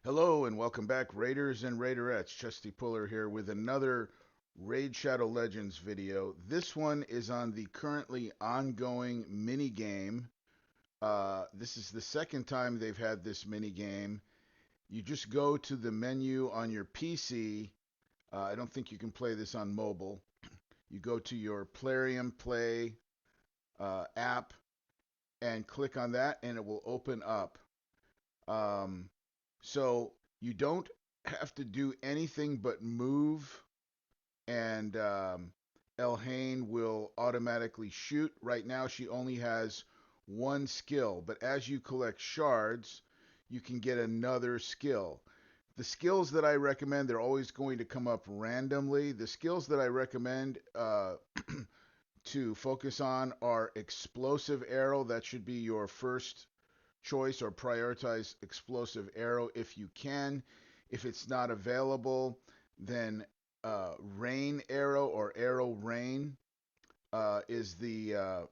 Hello and welcome back, Raiders and Raiderettes. Chesty Puller here with another Raid Shadow Legends video. This one is on the currently ongoing mini game. This is the second time they've had this mini game. You just go to the menu on your PC. I don't think you can play this on mobile. You go to your Plarium Play app and click on that, and it will open up. Um, so you don't have to do anything but move, and Elhain will automatically shoot. Right now, she only has one skill, but as you collect shards, you can get another skill. The skills that I recommend, they're always going to come up randomly. The skills that I recommend to focus on are explosive arrow. That should be your first choice, or prioritize explosive arrow if you can. If it's not available, then rain arrow or arrow rain is the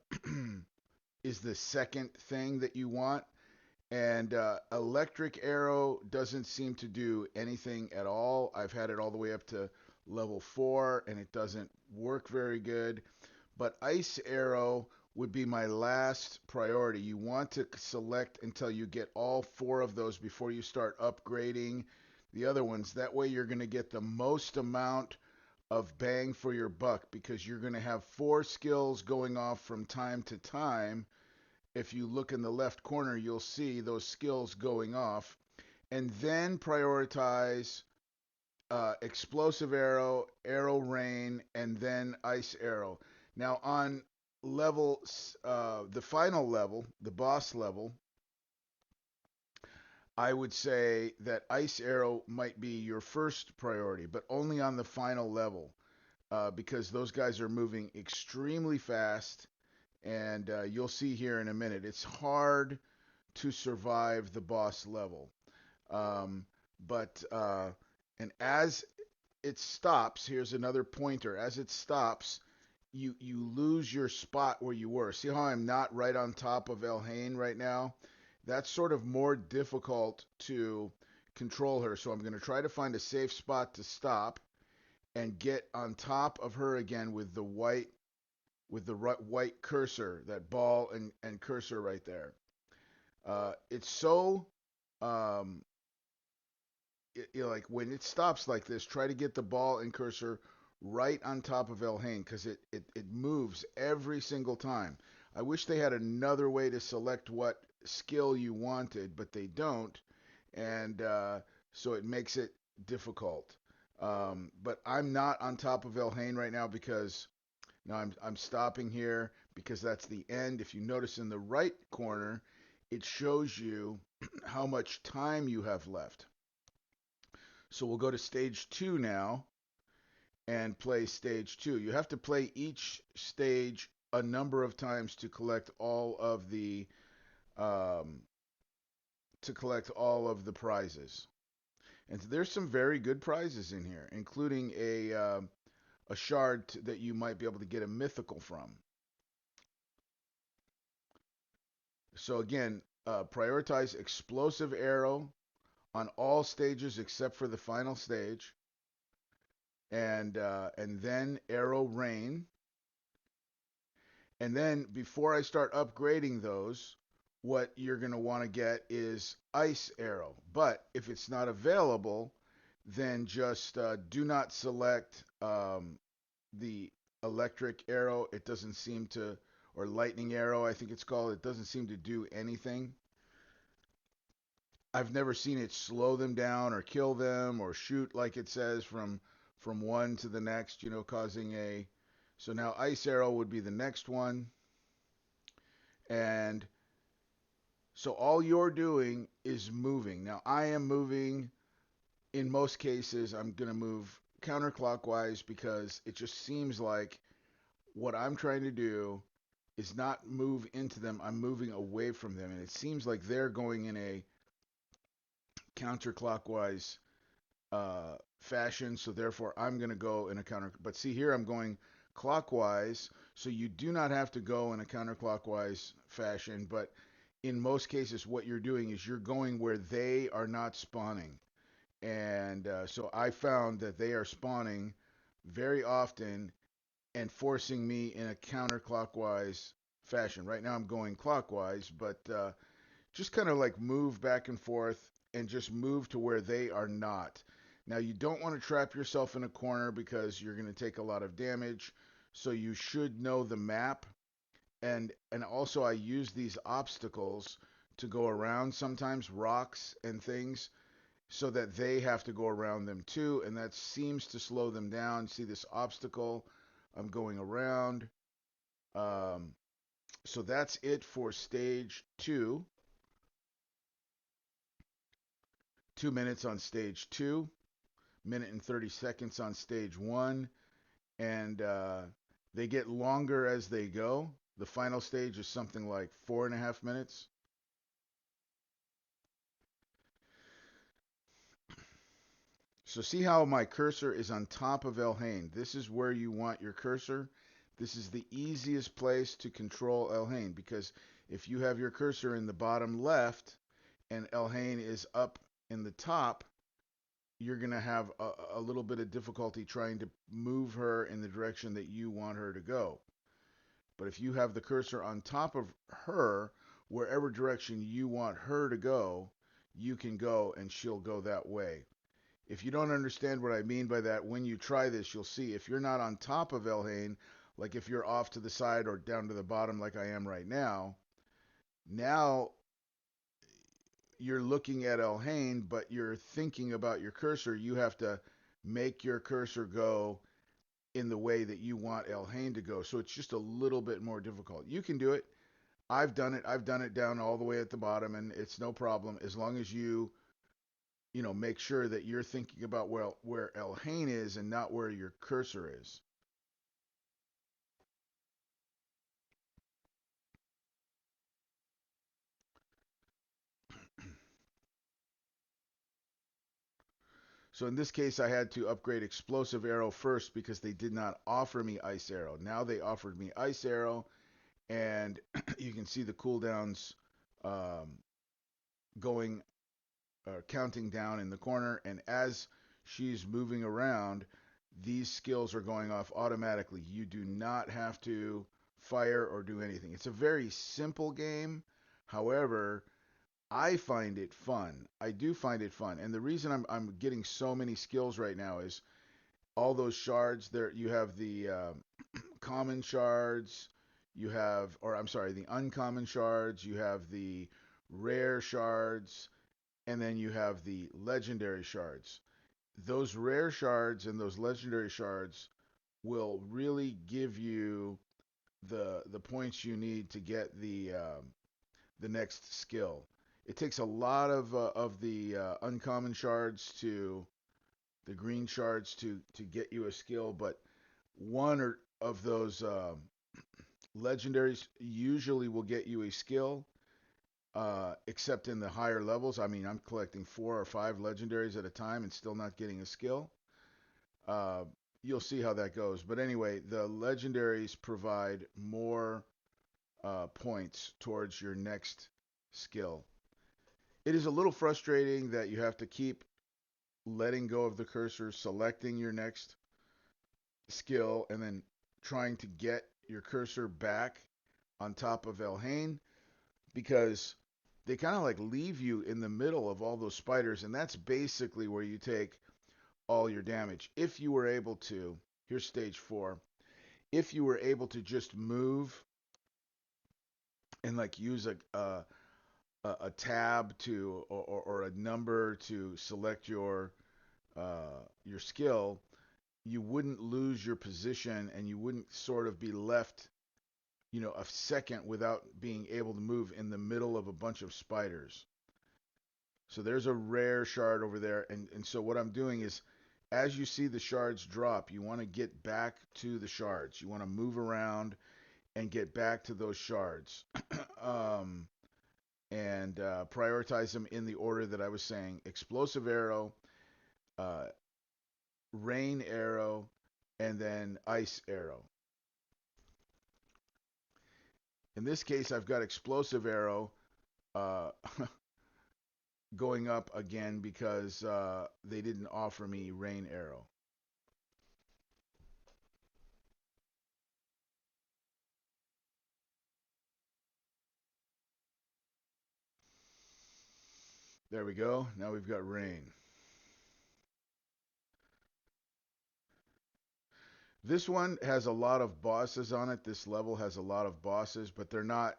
is the second thing that you want. And electric arrow doesn't seem to do anything at all. I've had it all the way up to level 4 and it doesn't work very good. But ice arrow would be my last priority. You want to select until you get all 4 of those before you start upgrading the other ones. That way you're going to get the most amount of bang for your buck, because you're going to have 4 skills going off from time to time. If you look in the left corner, you'll see those skills going off. And then prioritize explosive arrow, arrow rain, and then ice arrow. Now on level, the final level, the boss level, I would say that ice arrow might be your first priority, but only on the final level, because those guys are moving extremely fast, and you'll see here in a minute. It's hard to survive the boss level. Um, but and as it stops, here's another pointer. As it stops, you lose your spot where you were. See how I'm not right on top of Elhain right now? That's sort of more difficult to control her. So I'm going to try to find a safe spot to stop and get on top of her again with the white cursor, that ball and cursor right there. It's so um, like when it stops like this, try to get the ball and cursor right on top of Elhain, because it moves every single time. I wish they had another way to select what skill you wanted, but they don't, and so it makes it difficult. But I'm not on top of Elhain right now because now I'm stopping here because that's the end. If you notice in the right corner, it shows you how much time you have left. So we'll go to stage 2 now and play stage 2. You have to play each stage a number of times um, to collect all of the prizes. And there's some very good prizes in here, including a shard that you might be able to get a mythical from. So again, prioritize explosive arrow on all stages except for the final stage, and then arrow rain. And then before I start upgrading those, what you're going to want to get is ice arrow. But if it's not available, then just do not select the electric arrow. It doesn't seem to, or lightning arrow, I think it's called. It doesn't seem to do anything. I've never seen it slow them down or kill them or shoot like it says from one to the next, causing a. So now ice arrow would be the next one. And so all you're doing is moving. Now I am moving. In most cases, I'm going to move counterclockwise because it just seems like what I'm trying to do is not move into them. I'm moving away from them. And it seems like they're going in a counterclockwise fashion. So therefore, I'm going to go in a counter. But see here, I'm going clockwise. So you do not have to go in a counterclockwise fashion. But in most cases, what you're doing is you're going where they are not spawning. And so I found that they are spawning very often and forcing me in a counterclockwise fashion. Right now I'm going clockwise, but just kind of like move back and forth and just move to where they are not. Now, you don't want to trap yourself in a corner because you're going to take a lot of damage. So you should know the map. And also I use these obstacles to go around sometimes rocks and things so that they have to go around them too, and that seems to slow them down. See this obstacle? I'm going around. Um, so that's it for stage two. 2 minutes on stage two, minute and 30 seconds on stage one, and they get longer as they go. The final stage is something like 4.5 minutes. So see how my cursor is on top of Elhain. This is where you want your cursor. This is the easiest place to control Elhain because if you have your cursor in the bottom left and Elhain is up in the top, you're going to have a little bit of difficulty trying to move her in the direction that you want her to go. But if you have the cursor on top of her, wherever direction you want her to go, you can go and she'll go that way. If you don't understand what I mean by that, when you try this, you'll see if you're not on top of Elhain, like if you're off to the side or down to the bottom like I am right now, now you're looking at Elhain, but you're thinking about your cursor. You have to make your cursor go in the way that you want Elhain to go. So it's just a little bit more difficult. You can do it. I've done it. I've done it down all the way at the bottom, and it's no problem as long as you make sure that you're thinking about where Elhain is and not where your cursor is. So in this case, I had to upgrade Explosive Arrow first because they did not offer me Ice Arrow. Now they offered me Ice Arrow, and you can see the cooldowns um, going, counting down in the corner. And as she's moving around, these skills are going off automatically. You do not have to fire or do anything. It's a very simple game. However, I find it fun. I do find it fun. And the reason I'm getting so many skills right now is all those shards there. You have the common shards, you have, or I'm sorry, the uncommon shards, you have the rare shards, and then you have the legendary shards. Those rare shards and those legendary shards will really give you the points you need to get the next skill. It takes a lot of the uncommon shards to the green shards to get you a skill, but one or of those legendaries usually will get you a skill, except in the higher levels. I mean, I'm collecting 4 or 5 legendaries at a time and still not getting a skill. Uh, you'll see how that goes. But anyway, the legendaries provide more points towards your next skill. It is a little frustrating that you have to keep letting go of the cursor, selecting your next skill, and then trying to get your cursor back on top of Elhain because they kind of like leave you in the middle of all those spiders, and that's basically where you take all your damage. If you were able to, here's stage four, if you were able to just move and like use a tab to or a number to select your skill, you wouldn't lose your position and you wouldn't sort of be left, a second without being able to move in the middle of a bunch of spiders. So there's a rare shard over there. And so what I'm doing is as you see the shards drop, you want to get back to the shards. You want to move around and get back to those shards. um, and prioritize them in the order that I was saying: explosive arrow, uh, rain arrow, and then ice arrow. In this case, I've got explosive arrow uh, going up again because they didn't offer me Rain Arrow. There we go. Now we've got Rain. This one has a lot of bosses on it. This level has a lot of bosses, but they're not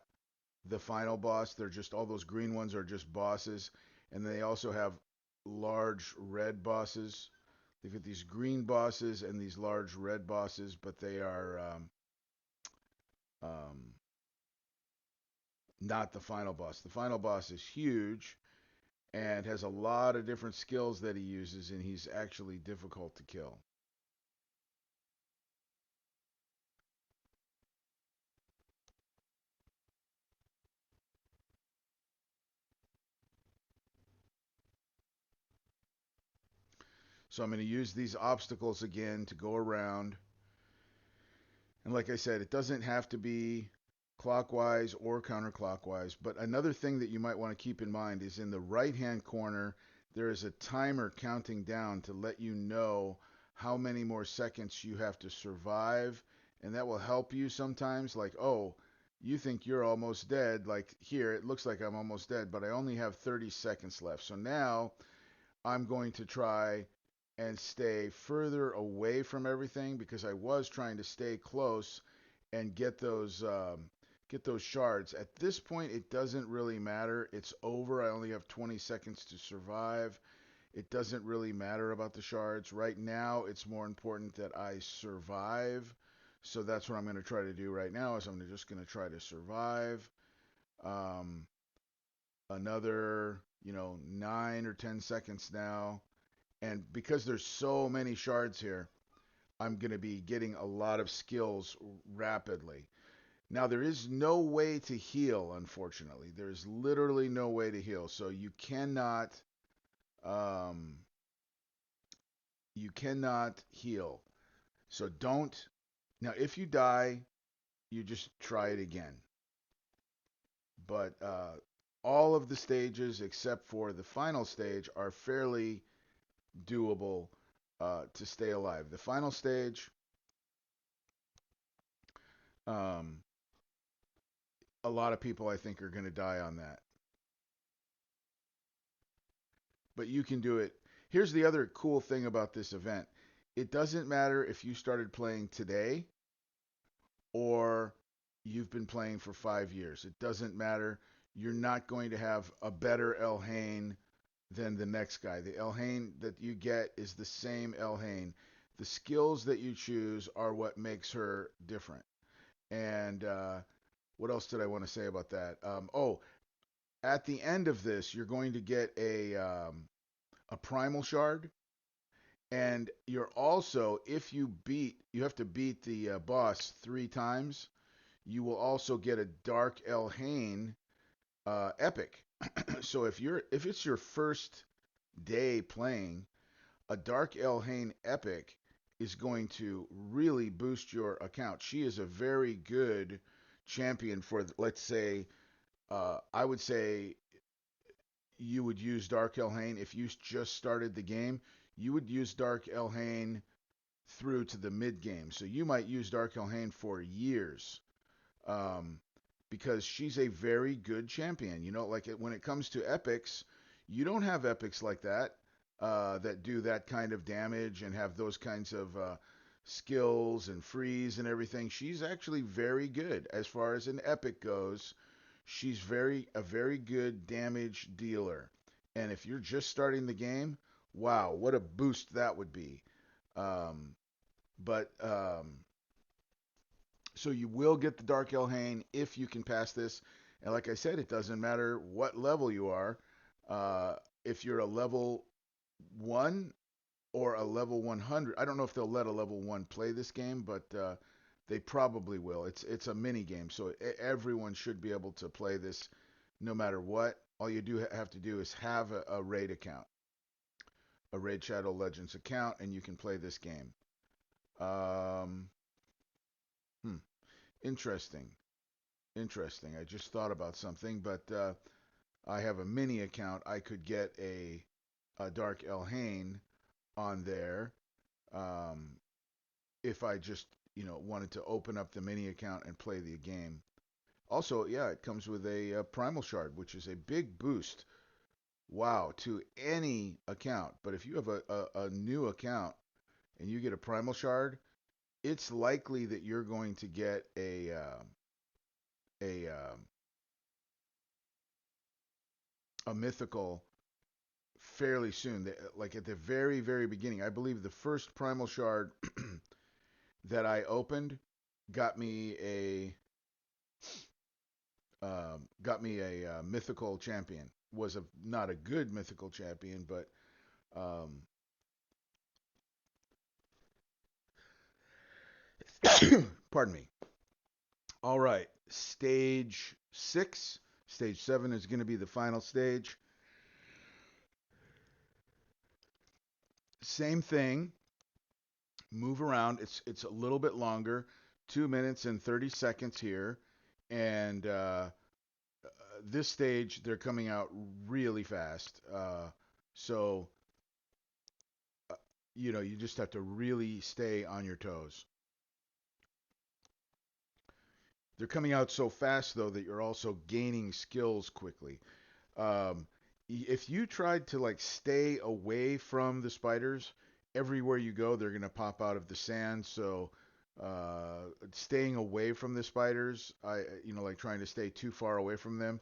the final boss. They're just all those green ones are just bosses, and they also have large red bosses. They've got these green bosses and these large red bosses, but they are um, not the final boss. The final boss is huge and has a lot of different skills that he uses, and he's actually difficult to kill. So I'm going to use these obstacles again to go around. And like I said, it doesn't have to be clockwise or counterclockwise. But another thing that you might want to keep in mind is in the right hand corner, there is a timer counting down to let you know how many more seconds you have to survive. And that will help you sometimes. Like, oh, you think you're almost dead. Like here, it looks like I'm almost dead, but I only have 30 seconds left. So now I'm going to try and stay further away from everything because I was trying to stay close and get those shards. At this point, it doesn't really matter. It's over. I only have 20 seconds to survive. It doesn't really matter about the shards. Right now, it's more important that I survive. So that's what I'm going to try to do right now is I'm just going to try to survive. Um, Another, 9 or 10 seconds now. And because there's so many shards here, I'm going to be getting a lot of skills rapidly. Now, there is no way to heal, unfortunately. There's literally no way to heal. So um, you cannot heal. So don't. Now, if you die, you just try it again. But all of the stages, except for the final stage, are fairly doable to stay alive. The final stage, um, a lot of people I think are going to die on that. But you can do it. Here's the other cool thing about this event. It doesn't matter if you started playing today or you've been playing for 5 years. It doesn't matter. You're not going to have a better Elhain than the next guy. The Elhain that you get is the same Elhain. The skills that you choose are what makes her different. And what else did I want to say about that? At the end of this, you're going to get a primal shard, and you're also, if you have to beat the boss 3 times. You will also get a Dark Elhain epic. So if it's your first day playing, a Dark Elhain epic is going to really boost your account. She is a very good champion for, let's say, I would say you would use Dark Elhain if you just started the game. You would use Dark Elhain through to the mid game. So you might use Dark Elhain for years, um, because she's a very good champion. Like when it comes to epics, you don't have epics like that that do that kind of damage and have those kinds of skills and freeze and everything. She's actually very good as far as an epic goes. She's a very good damage dealer. And if you're just starting the game, wow, what a boost that would be. Um, but So you will get the Dark Elhain if you can pass this. And like I said, it doesn't matter what level you are. Uh, if you're a level 1 or a level 100, I don't know if they'll let a level 1 play this game, but they probably will. It's a mini game, so everyone should be able to play this no matter what. All you do have to do is have a raid account, a Raid Shadow Legends account, and you can play this game. Um, hmm, interesting. Interesting. I just thought about something, but I have a mini account, I could get a Dark Elhain on there, um, if I just, wanted to open up the mini account and play the game. Also, yeah, it comes with a Primal Shard, which is a big boost, wow, to any account. But if you have a new account and you get a Primal Shard, it's likely that you're going to get a a mythical fairly soon. Like at the very, very beginning, I believe the first Primal Shard that I opened got me a mythical champion. Was a not a good mythical champion, but um, pardon me. All right, stage 6. Stage 7 is going to be the final stage. Same thing. Move around. It's a little bit longer. 2 minutes and 30 seconds here, and this stage they're coming out really fast. So uh, you just have to really stay on your toes. They're coming out so fast though that you're also gaining skills quickly. Um, if you tried to like stay away from the spiders, everywhere you go, they're gonna pop out of the sand. So staying away from the spiders, like trying to stay too far away from them,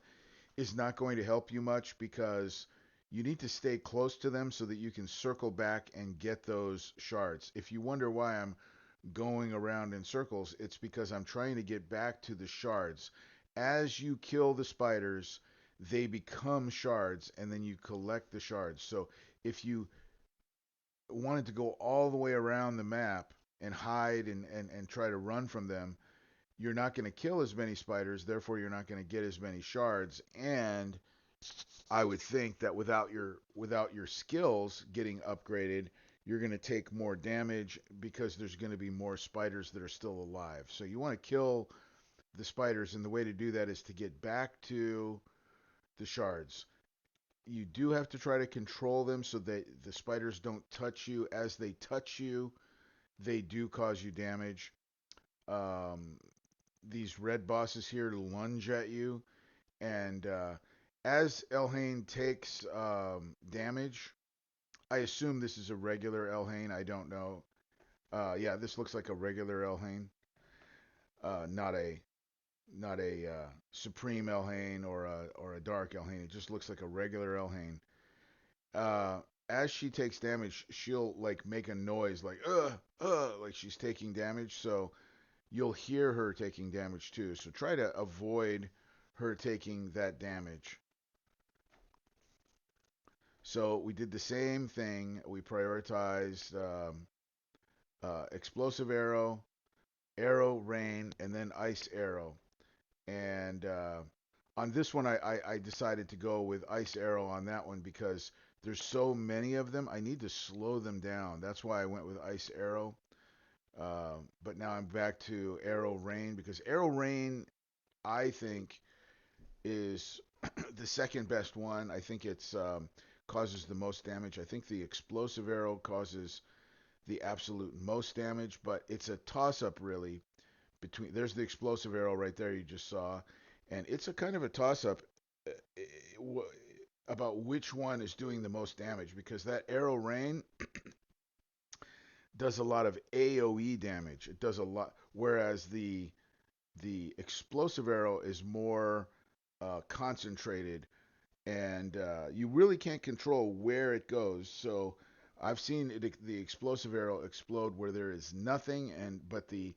is not going to help you much because you need to stay close to them so that you can circle back and get those shards. If you wonder why I'm going around in circles, it's because I'm trying to get back to the shards. As you kill the spiders, they become shards and then you collect the shards. So if you wanted to go all the way around the map and hide and try to run from them, you're not going to kill as many spiders, therefore you're not going to get as many shards. And I would think that without your skills getting upgraded, you're going to take more damage because there's going to be more spiders that are still alive. So you want to kill the spiders, and the way to do that is to get back to the shards. You do have to try to control them so that the spiders don't touch you. As they touch you, they do cause you damage. Um, these red bosses here lunge at you, and as Elhain takes damage, I assume this is a regular Elhain. I don't know. Yeah, this looks like a regular Elhain, not a Supreme Elhain or a Dark Elhain. It just looks like a regular Elhain. Uh, as she takes damage, she'll like make a noise like she's taking damage. So you'll hear her taking damage too. So try to avoid her taking that damage. So we did the same thing. We prioritized explosive arrow, arrow rain, and then ice arrow. And on this one, I decided to go with ice arrow on that one because there's so many of them. I need to slow them down. That's why I went with ice arrow. But now I'm back to arrow rain because arrow rain, I think, is the second best one. I think it's causes the most damage. I think the explosive arrow causes the absolute most damage, but it's a toss up really between. There's the explosive arrow right there you just saw, and it's a kind of a toss up about which one is doing the most damage because that arrow rain does a lot of AOE damage. It does a lot, whereas the explosive arrow is more concentrated, and you really can't control where it goes. So I've seen the explosive arrow explode where there is nothing, but the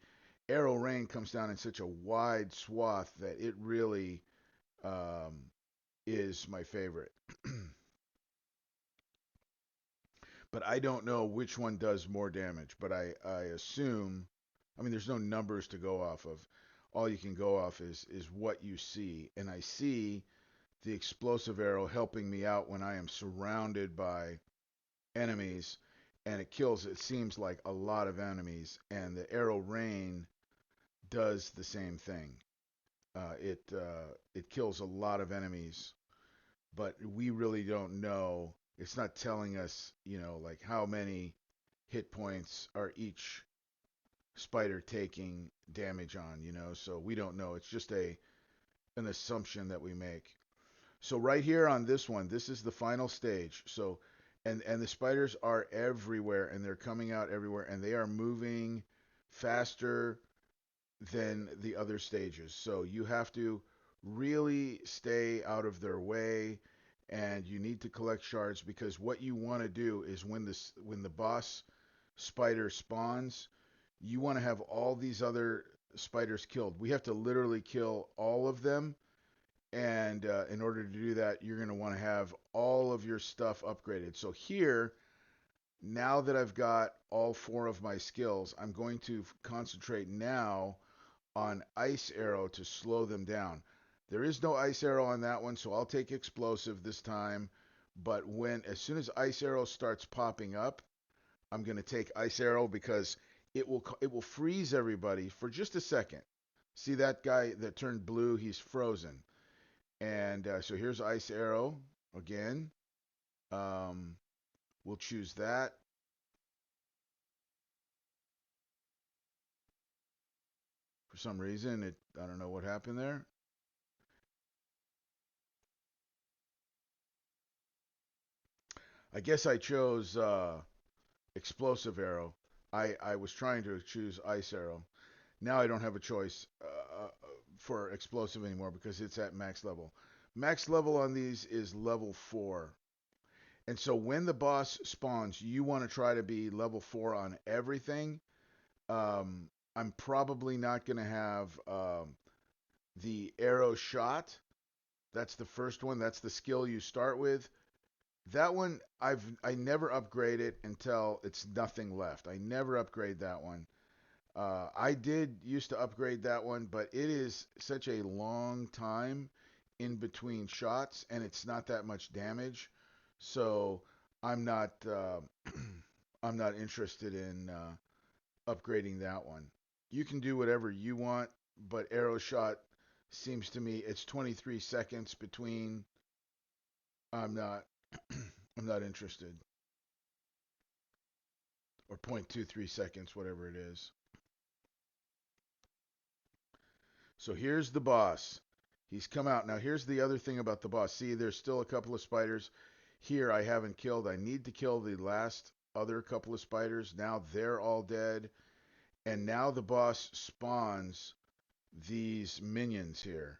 arrow rain comes down in such a wide swath that it really um, is my favorite. But I don't know which one does more damage. But I assume, I mean, there's no numbers to go off of. All you can go off is what you see, and I see the explosive arrow helping me out when I am surrounded by enemies, and it kills. It seems like a lot of enemies, and the arrow rain does the same thing. It kills a lot of enemies but we really don't know. It's not telling us, like how many hit points are each spider taking damage on, so we don't know. It's just a an assumption that we make. So right here on this one, this is the final stage. So and the spiders are everywhere and they're coming out everywhere and they are moving faster than the other stages. So you have to really stay out of their way and you need to collect shards because what you want to do is when the boss spider spawns, you want to have all these other spiders killed. We have to literally kill all of them, and in order to do that, you're going to want to have all of your stuff upgraded. So here, now that I've got all four of my skills, I'm going to concentrate now on Ice Arrow to slow them down. There is no Ice Arrow on that one, so I'll take Explosive this time. But as soon as Ice Arrow starts popping up, I'm going to take Ice Arrow because it will freeze everybody for just a second. See that guy that turned blue? He's frozen. And so here's Ice Arrow again. Um, we'll choose that. For some reason, I don't know what happened there. I guess I chose Explosive Arrow. I was trying to choose Ice Arrow. Now I don't have a choice for Explosive anymore because it's at max level. Max level on these is level 4. And so when the boss spawns, you want to try to be level 4 on everything. I'm probably not going to have the arrow shot. That's the first one. That's the skill you start with. That one I never upgrade it until it's nothing left. I never upgrade that one. I did used to upgrade that one, but it is such a long time in between shots, and it's not that much damage. So I'm not I'm not interested in upgrading that one. You can do whatever you want, but arrow shot seems to me it's 23 seconds between. I'm not I'm not interested. Or 0.23 seconds, whatever it is. So here's the boss. He's come out. Now here's the other thing about the boss. See, there's still a couple of spiders here I haven't killed. I need to kill the last other couple of spiders. Now they're all dead. And now the boss spawns these minions here.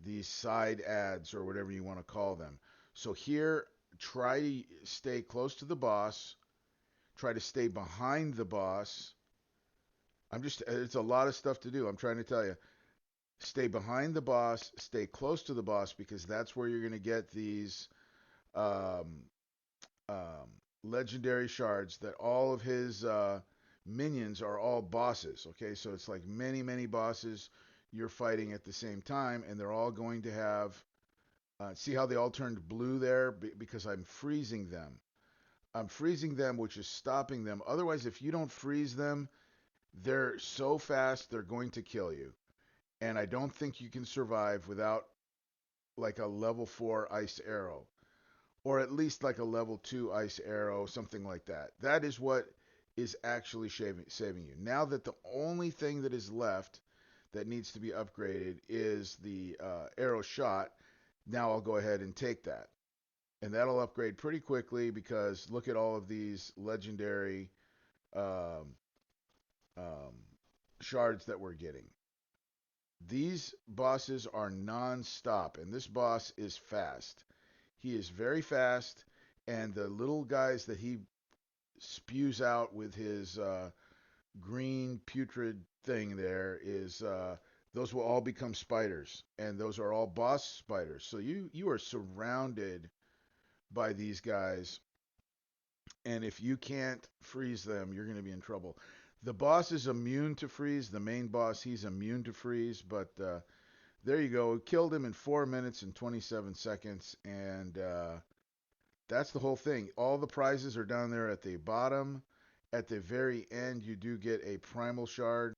These side ads or whatever you want to call them. So here, try to stay close to the boss. Try to stay behind the boss. It's a lot of stuff to do. I'm trying to tell you. Stay behind the boss, stay close to the boss because that's where you're going to get these um, um, legendary shards that all of his minions are all bosses. Okay, so it's like many, many bosses you're fighting at the same time, and they're all going to have. See how they all turned blue there? Because I'm freezing them. I'm freezing them, which is stopping them. Otherwise, if you don't freeze them, they're so fast, they're going to kill you. And I don't think you can survive without like a level 4 ice arrow or at least like a level 2 ice arrow, something like that. That is what is actually saving you. Now that the only thing that is left that needs to be upgraded is the arrow shot, now I'll go ahead and take that. And that'll upgrade pretty quickly because look at all of these legendary um, um, shards that we're getting. These bosses are non-stop, and this boss is fast. He is very fast, and the little guys that he spews out with his green putrid thing there is those will all become spiders, and those are all boss spiders. So you are surrounded by these guys, and if you can't freeze them, you're going to be in trouble. The boss is immune to freeze. The main boss, he's immune to freeze, but there you go. Killed him in 4 minutes and 27 seconds, and that's the whole thing. All the prizes are down there at the bottom. At the very end, you do get a primal shard.